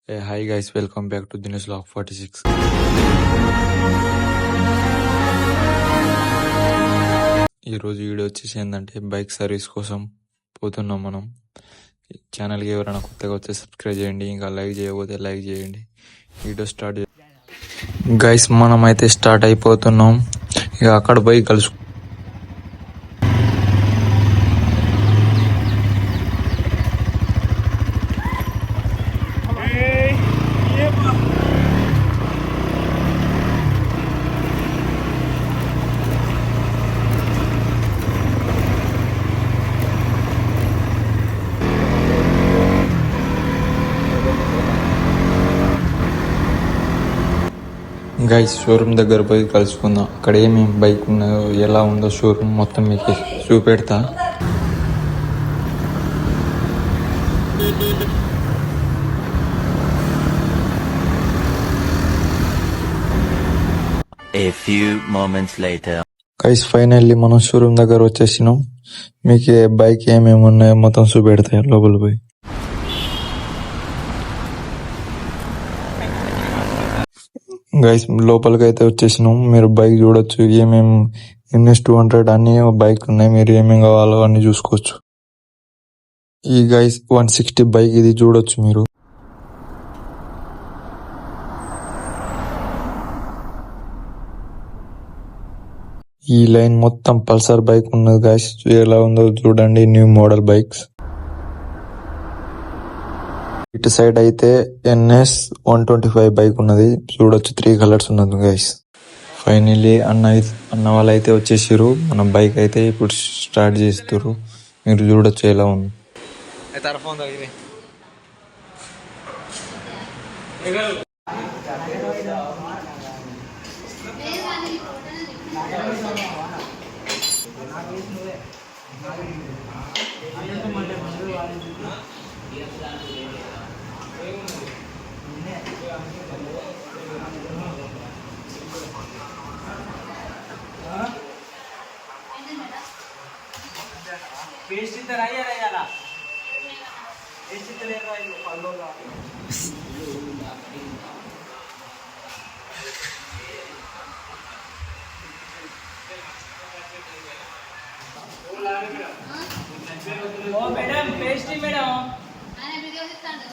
Hey, hi guys, welcome back to Dinesh Log 46. ఈరోజు video వచ్చేసి ఏంటంటే బైక్ సర్వీస్ కోసం పోతున్నాం మనం. ఛానల్కి ఎవరైనా కొత్తగా వస్తే సబ్స్క్రైబ్ చేయండి, ఇంకా లైక్ చేయకపోతే లైక్ చేయండి. వీడియో స్టార్ట్ గైస్, మనం అయితే స్టార్ట్ అయిపోతున్నాం. ఇక అక్కడ పోయి కలుసు. గైస్, షోరూమ్ దగ్గర పోయి కలుసుకుందాం. అక్కడ ఏమేమి బైక్ ఉన్నాయో, ఎలా ఉందో షోరూమ్ మొత్తం మీకు చూపెడతా. A few moments later. Guys, finally మనం షోరూమ్ దగ్గర వచ్చేసినాం. మీకు బైక్ ఏమేమి ఉన్నాయో మొత్తం చూపెడతాయి లోపల పోయి. గైస్, లోపలికి అయితే వచ్చేసినాం. మీరు బైక్ చూడొచ్చు. ఏమేమి NS200 అన్ని బైక్ ఉన్నాయి. మీరు ఏమేమి కావాలో అన్ని చూసుకోవచ్చు. ఈ గైస్ 160 బైక్ ఇది చూడొచ్చు మీరు. ఈ లైన్ మొత్తం పల్సర్ బైక్ ఉన్నది గైస్. ఎలా ఉందో చూడండి, న్యూ మోడల్ బైక్స్. ఇటు సైడ్ అయితే NS125 బైక్ ఉన్నది చూడొచ్చు. 3 కలర్స్ ఉన్నది గైస్. ఫైనల్లీ అన్న వాళ్ళు అయితే వచ్చేసారు. మన బైక్ అయితే ఇప్పుడు స్టార్ట్ చేస్తారు. మీరు చూడొచ్చు ఎలా ఉంది. पेस्ट इधर आई है यार पेस्ट इधर ले रहा है फॉलो का ओ मैडम पेस्ट ही मैडम आने वीडियो दिखांడి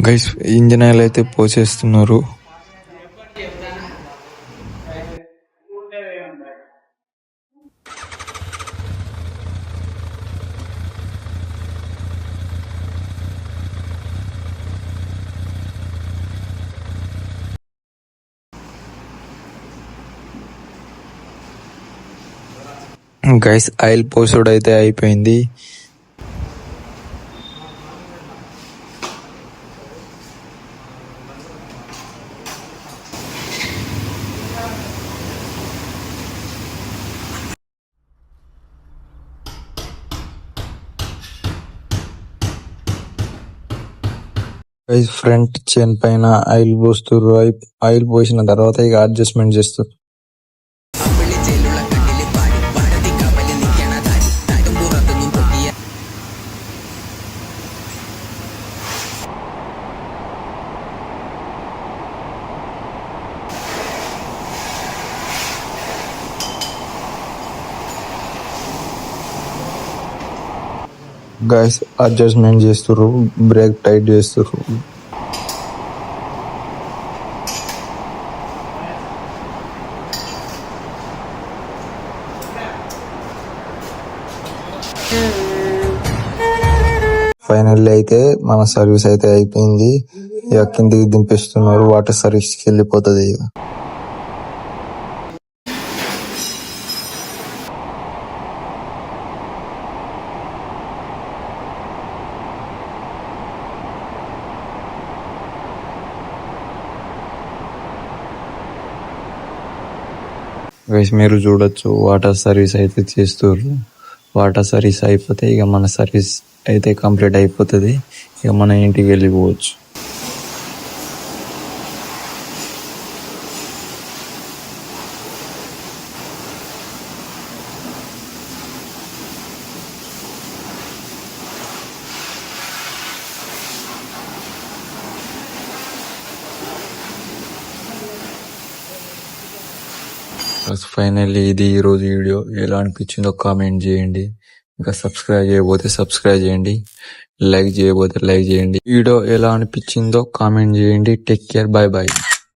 గైస్, ఇంజన్ ఆయిల్ అయితే పోసేస్తున్నారు. గైస్ ఆయిల్ పోసుడు అయితే అయిపోయింది. గైస్ ఫ్రంట్ చైన్ పైన ఆయిల్ పోస్తుర్రు. ఆయిల్ పోసిన తర్వాత ఇక అడ్జస్ట్మెంట్ చేస్తారు. గైస్ అడ్జస్ట్మెంట్ చేస్తుర్రు, బ్రేక్ టైట్ చేస్తుర్రు. ఫైనల్లీ అయితే మన సర్వీస్ అయితే అయిపోయింది. ఇక కిందికి దింపిస్తున్నారు, వాటర్ సర్వీస్కి వెళ్ళిపోతుంది ఇక. గైస్ మీరు చూడొచ్చు వాటర్ సర్వీస్ అయితే చేస్తుర్రు. వాటర్ సర్వీస్ అయిపోతే ఇక మన సర్వీస్ అయితే కంప్లీట్ అయిపోతుంది. ఇక మన ఇంటికి వెళ్ళిపోవచ్చు. ఫైనల్లీ ఇది ఈరోజు వీడియో. ఎలా అనిపించిందో కామెంట్ చేయండి. ఇంకా సబ్స్క్రైబ్ చేయబోతే సబ్స్క్రైబ్ చేయండి. లైక్ చేయబోతే లైక్ చేయండి. వీడియో ఎలా అనిపించిందో కామెంట్ చేయండి. Take care, by by.